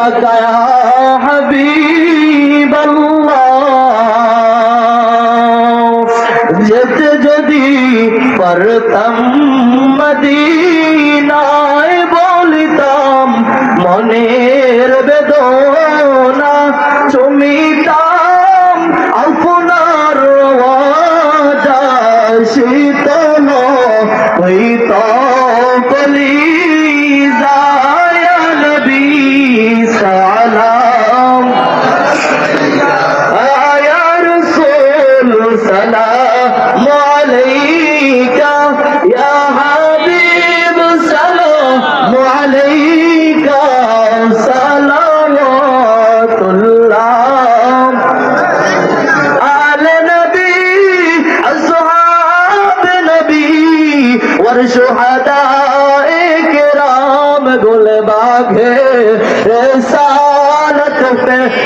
লাকা ইয়া হাবিবাল্লাহ। যেতে যদি পারতাম মদিনায় বলিতাম মনের বেদনা, চুমিতাম আপনার ওয়াজায়, শীতল হইত কলিজায়। ইয়া নবী সালাম, ইয়া রাসূল সালাম আলাইকা, ইয়া হাবিব সালাম আলাইকা, সালাওয়াতুল্লাহ আলা নবী আসহাব নবী ওয়ার শুহাদায়ে কিরাম, গুল বাগে রিসালত पे